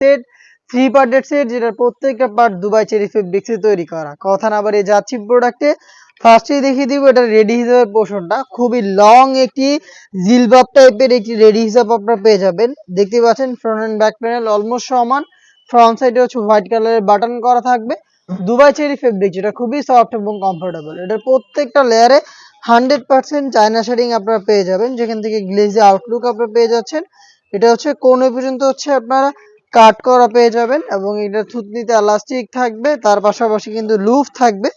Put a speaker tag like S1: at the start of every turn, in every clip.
S1: Set, 3 পার্টের set, যেটার প্রত্যেকটা পার্ট দুবাই চেরি ফেব্রিক্সে তৈরি করা। কথা না বাড়িয়ে যাচ্ছি প্রোডাক্টে। ফার্স্টেই দেখিয়ে দিব এটা রেডি হিসাবের পোর্শনটা। খুবই লং একটি জিলবাব টাইপের একটি রেডি হিসাব আপনারা পেয়ে যাবেন। দেখতে পাচ্ছেন front end back panel almost সমান। ফ্রন্ট সাইডে হচ্ছে হোয়াইট কালারের বাটন করা থাকবে। দুবাই চেরি ফেব্রিক, যেটা খুবই সফট এবং কমফোর্টেবল। এটার প্রত্যেকটা লেয়ারে 100% চায়না শেডিং আপনারা পেয়ে যাবেন, যেখান থেকে গ্লেজি আউটলুক আপনারা পেয়ে যাচ্ছেন। এটা হচ্ছে কোণে পর্যন্ত হচ্ছে আপনারা কাট করা পেয়ে যাবেন, এবং এটা থুতনিতে এলাস্টিক থাকবে। তার পাশাপাশি কিন্তু লুফ থাকবে।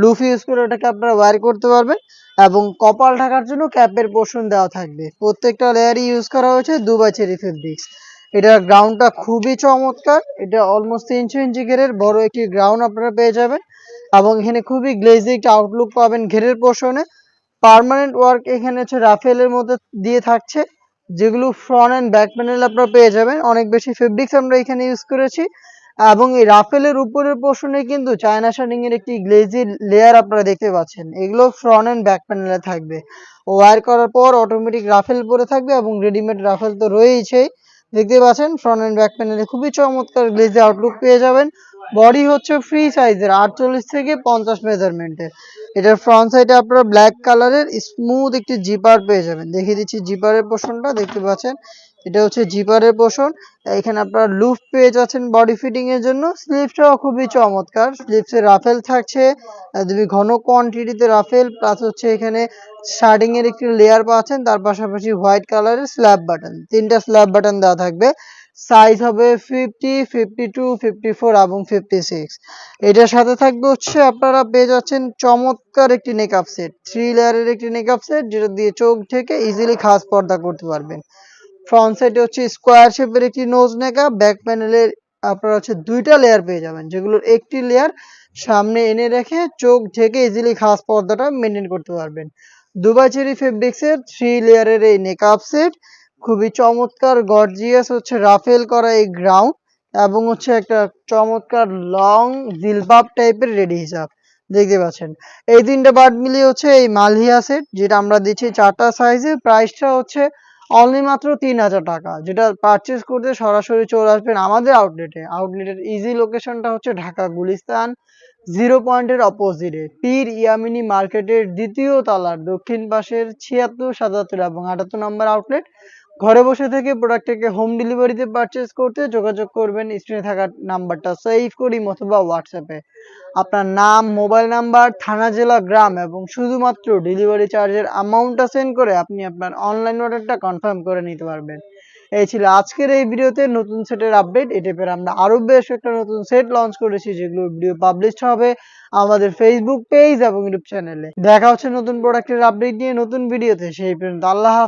S1: লুফ ইউজ করে এটাকে আপনারা ওয়্যার করতে পারবেন, এবং কপাল ঢাকার জন্য ক্যাপের পোর্শন দেওয়া থাকবে। প্রত্যেকটা লেয়ারই ইউজ করা হয়েছে দুবাই চেরি ফেব্রিক্স। এটার গ্রাউন্ডটা খুবই চমৎকার। এটা অলমোস্ট 300 ইঞ্চি ঘেরের বড় একটি গ্রাউন্ড আপনারা পেয়ে যাবেন, এবং এখানে খুবই গ্লেজি একটা আউটলুক পাবেন ঘেরের পোর্শনে। পার্মানেন্ট ওয়ার্ক এখানে হচ্ছে রাফেলের মধ্যে দিয়ে থাকছে, যেগুলো ফ্রন্ট এন্ড ব্যাক প্যানেল আপনারা পেয়ে যাবেন। অনেক বেশি ফেব্রিক্স আমরা এখানে ইউজ করেছি, এবং এই রাফেলের উপরের পোর্শনে কিন্তু চায়না শাইনিং এর একটি গ্লেজি লেয়ার আপনারা দেখতে পাচ্ছেন। এগুলো ফ্রন্ট এন্ড ব্যাক প্যানেলে থাকবে। ওয়্যার করার পর অটোমেটিক রাফেল পরে থাকবে, এবং রেডিমেড রাফেল তো রয়েছেই। দেখতে পাচ্ছেন ফ্রন্ট এন্ড ব্যাক প্যানেলে খুবই চমৎকার গ্লেজি আউটলুক পেয়ে যাবেন। বডি হচ্ছে ফ্রি সাইজের 48 থেকে 50 মেজারমেন্টের। এটার ফ্রন্ট সাইডে আপনারা ব্ল্যাক কালারের স্মুথ একটি জিপার পেয়ে যাবেন। দেখিয়ে দিচ্ছি জিপারের পোর্শনটা। দেখতে পাচ্ছেন এটা হচ্ছে জিপারের পোর্শন। এখানে আপনারা লুফ পেয়ে যাচ্ছেন বডি ফিটিং এর জন্য। স্লিভসটাও খুবই চমৎকার। স্লিভসে রাফেল থাকছে, একদমই ঘন কোয়ান্টিটিতে রাফেল, প্লাস হচ্ছে এখানে শার্ডিং এর একটি লেয়ার পাচ্ছেন। তার পাশাপাশি হোয়াইট কালারের স্ল্যাব বাটন, 3টা স্ল্যাব বাটন দেওয়া থাকবে। সাইজ হবে 50, 52, 54 এবং 56। এটার সাথে থাকবে হচ্ছে আপনারা পেয়ে যাচ্ছেন চমৎকার একটি নেকআপ সেট, 3 লেয়ারের একটি নেকআপ সেট, যেটা দিয়ে চোখ ঢেকে ইজিলি খাস পর্দা করতে পারবেন। ফ্রন্ট সাইডে হচ্ছে স্কোয়ার শেপের একটি নোজ নেকআপ। ব্যাক প্যানেলের আপনারা হচ্ছে 2টা লেয়ার পেয়ে যাবেন, যেগুলোর একটি লেয়ার সামনে এনে রেখে চোখ ঢেকে ইজিলি খাস পর্দাটা মেনটেন করতে পারবেন। দুবাই চেরি ফেব্রিক্সের 3 লেয়ারের এই নেকআপ সেট, খুবই চমৎকার গর্জিয়াস হচ্ছে রাফেল করা এই গ্রাউন্ড, এবং হচ্ছে একটা চমৎকার লং জিলবাব টাইপের রেডি হিসাব। দেখতে পাচ্ছেন এই 3টা পার্ট মিলিয়ে হচ্ছে এই মালহিয়া সেট, যেটা আমরা দিচ্ছি 4টা সাইজে। প্রাইসটা হচ্ছে অনলি মাত্র 3000 টাকা। যেটা পারচেস করতে সরাসরি চলে আসবেন আমাদের আউটলেটে। আউটলেটের ইজি লোকেশনটা হচ্ছে ঢাকা গুলিস্তান 0 পয়েন্টের অপোজিটে, পীর ইয়ামিনী মার্কেটের 2য় তলার দক্ষিণ পাশের 76, 77 এবং 78 নম্বর আউটলেট। ঘরে বসে থেকে প্রোডাক্টটাকে হোম ডেলিভারিতে পারচেস করতে যোগাযোগ করবেন স্ক্রিনে থাকা নাম্বারটা সেভ করি অথবা হোয়াটসঅ্যাপে আপনার নাম, মোবাইল নাম্বার, থানা, জেলা, গ্রাম এবং শুধুমাত্র ডেলিভারি চার্জের অ্যামাউন্টটা সেন্ড করে আপনি আপনার অনলাইন অর্ডারটা কনফার্ম করে নিতে পারবেন। এই ছিল আজকের এই ভিডিওতে নতুন সেটের আপডেট। এই টাইপের আমরা আরো বেশ একটা নতুন সেট লঞ্চ করেছি, যেগুলো ভিডিও পাবলিশড হবে আমাদের ফেসবুক পেজ এবং ইউটিউব চ্যানেলে। দেখা হচ্ছে নতুন প্রোডাক্টের আপডেট নিয়ে নতুন ভিডিওতে। সেই পর্যন্ত আল্লাহ হাফেজ।